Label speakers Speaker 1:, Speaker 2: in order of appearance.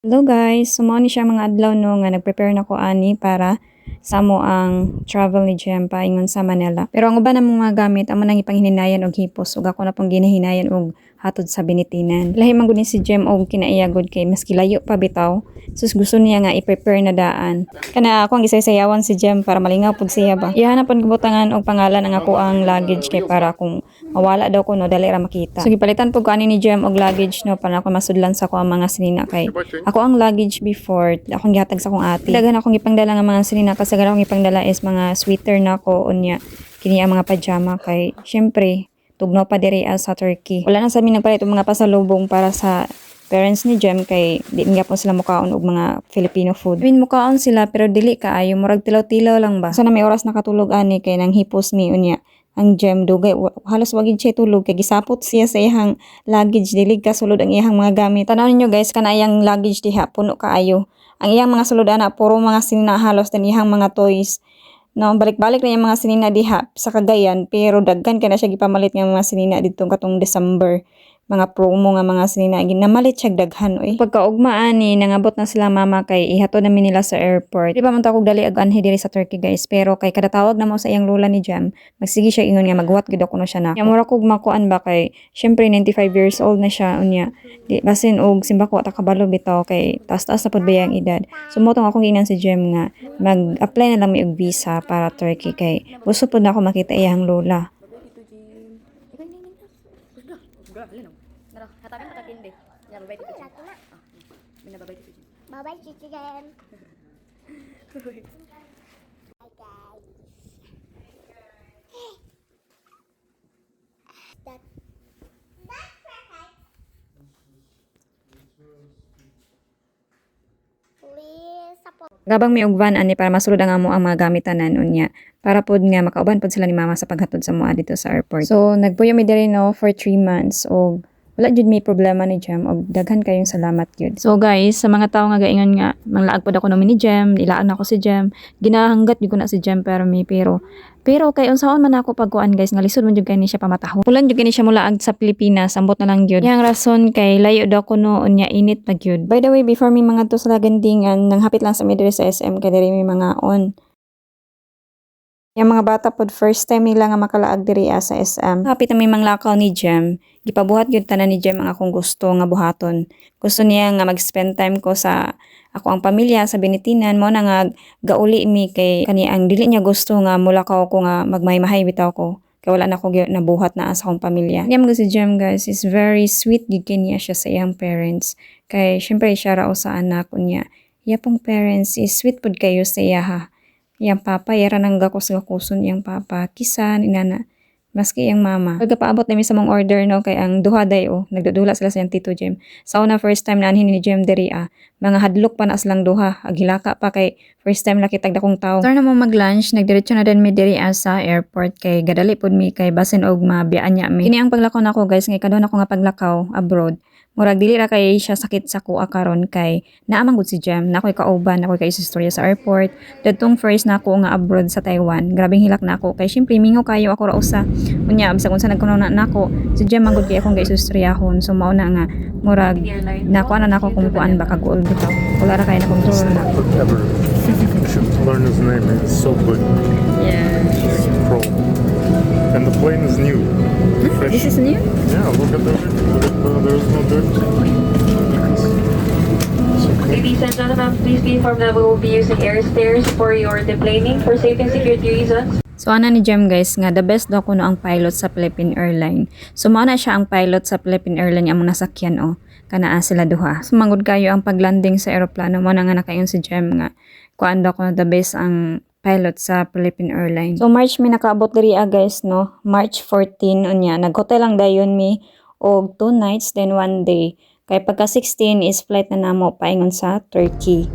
Speaker 1: Hello guys, sumao ni siya mga adlaw no nga nagprepare na ko ani para sa mo ang travel ni Jem paingon sa Manila. Pero ang uban namong mga gamit amo nang ipanghininayan og hipos ug ako na pong ginahinayan og hatod sa binitinan. Lahi man gud ni si Jem og kinaiyagod kay maski layo pa bitaw. Sus gusto niya nga i-prepare na daan. Kana ako ang gisaysayawan si Jem para malingaw pud siya ba. Ihanap pud gibutangan og pangalan ang ako ang luggage kay para kung mawala daw ko no dali ra makita. So gipalitan pud ko ani ni Jem og luggage no para ako masudlan sa ko ang mga sinina kay ako ang luggage before akong gihatag sa akong ate. Dagan akong gipangdala nga mga sinina kasi gara akong gipangdala is mga sweater na ko unya kini ang mga pajama kay syempre tugnaw pa diri sa Turkey. Wala na sa amin nagpalit og mga pasalubong para sa parents ni Jem kay di nga po sila mukaon og mga Filipino food. I mean mukaon sila pero dili kaayo murag tilaw-tilaw lang ba. Sana may oras nakatulog ani kay nang hipos ni unya ang Jem dugay halos wagid siya tulog kay gisapot siya sa iyang luggage dili ka sulod ang iyang mga gamit. Tanaw ninyo guys kana iyang luggage diha puno kaayo. Ang iyang mga sulod ana puro mga sinina halos dan iyang mga toys. No, balik-balik na yung mga sinina diha sa Cagayan pero daghan kay na siya gipamalit nga mga sinina didtong katong December. Mga promo nga mga sinina ginamalit siya daghan oy. Pagkaugma ani nangabot na sila mama kay ihatod namin nila sa airport. Di pa man ta kog dali ag anhi diri sa Turkey guys pero kay kada tawag na mo sa iyang lola ni Jem magsige siya ingon nga magwat gid ako no siya na. Mura kog makuan ba kay syempre 95 years old na siya unya. Di basin og simbako ta kabalo bitaw kay taas-taas na pud bayang edad. Sumotong akong ginan si Jem nga mag-apply na lang mi og visa para Turkey kay gusto pud na ako makita iyang lola.
Speaker 2: Hatapin mo takin deh. Yan, babay dito. Binababay dito.
Speaker 3: Bye-bye, Chichi Game. Hi, guys. That's perfect. Please, support.
Speaker 1: Gabang may ugban ani para masulod ang amo ang mga gamitanan unya para pod nga makauban pod sila ni mama sa paghatod sa moa dito sa airport. So nagpuyo mi diri no for 3 months og wala jud may problema ni Jem og daghan kayong salamat gyud. So guys, sa mga tawo nga gaingon nga manglaag pod ako no ni Jem, ilaan ako si Jem, ginahanggat gyud ko na si Jem pero kay unsaon man ako pagkuan guys nga lisod man jud kay ni siya pamatahon. Pulan jud kay ni siya mulaag sa Pilipinas, ambot na lang gyud. Yang rason kay layo daw ko no unya init pa gyud. By the way, before mi mga to sa Lagandingan, nang hapit lang sa mi diri sa SM kay diri mi mga on. Yung mga bata pod first time nila nga makalaag diri sa SM. Hapit na may manglakaw ni Jem. Gipabuhat gyud tanan ni Jem ang akong gusto nga buhaton. Gusto niya nga mag-spend time ko sa ako ang pamilya sa binitinan mo na nga gauli mi kay kani ang dili niya gusto nga mulakaw ko nga magmaymahay bitaw ko. Kay wala na ko nabuhat na sa akong pamilya. Niya mga si Jem guys is very sweet gid niya siya sa iyang parents. Kay syempre siya rao sa anak niya. Iya pong parents is sweet pud kayo sa iya ha. Yang papa, yara nang gakos-gakuson yang papa. Kisan, inana. Maski yang mama. Pagkapaabot namin sa mong order, no, kay ang duha day, nagdudula sila sa yung tito Jem. Sa una, first time na anhin ni Jem diri, mga hadlok pa na silang duha. Aghilaka pa kay first time nakitag dakong tao. Start na mo mag-lunch, nagdiretso na din mi diri sa airport kay gadali pud mi kay basin og mabiyaan niya mi. Kini ang paglakaw nako guys, ngay kadon ako nga paglakaw abroad. Murag dili ra kay siya sakit sa kuha karon kay naamang gud si Jem na ako'y kauban ako'y kay istorya sa airport dadtong first na ako nga abroad sa Taiwan grabing hilak na ako kay syempre mingaw kayo ako ra usa unya bisag unsa nagkuno na nako si Jem man gud kay akong istoryahan so mao na nga murag nakuha na nako kung kuan ba kaguol bitaw wala ra kay na control na
Speaker 4: Ever should learn his name. It's so good.
Speaker 1: yeah
Speaker 4: He's pro. And the plane is new. Fresh.
Speaker 1: this is new
Speaker 4: Yeah, look at the there's no dirt. It's okay.
Speaker 5: Ladies and gentlemen, please be informed that we will be using air stairs for your deplaning for safety and security reasons.
Speaker 1: So ana ni Jem guys nga the best daw kuno ang pilot sa Philippine Airlines. So mao na siya ang pilot sa Philippine Airlines ang mga nasakyan kanaa sila duha. Sumangod kayo ang paglanding sa eroplano mo na nga nakayon si Jem nga kuan daw kuno the best ang pilot sa Philippine Airlines. So March mi nakaabot diri guys no. March 14 unya naghotel lang dayon mi og 2 nights then 1 day. Kay pagka 16 is flight na namo paingon sa Turkey.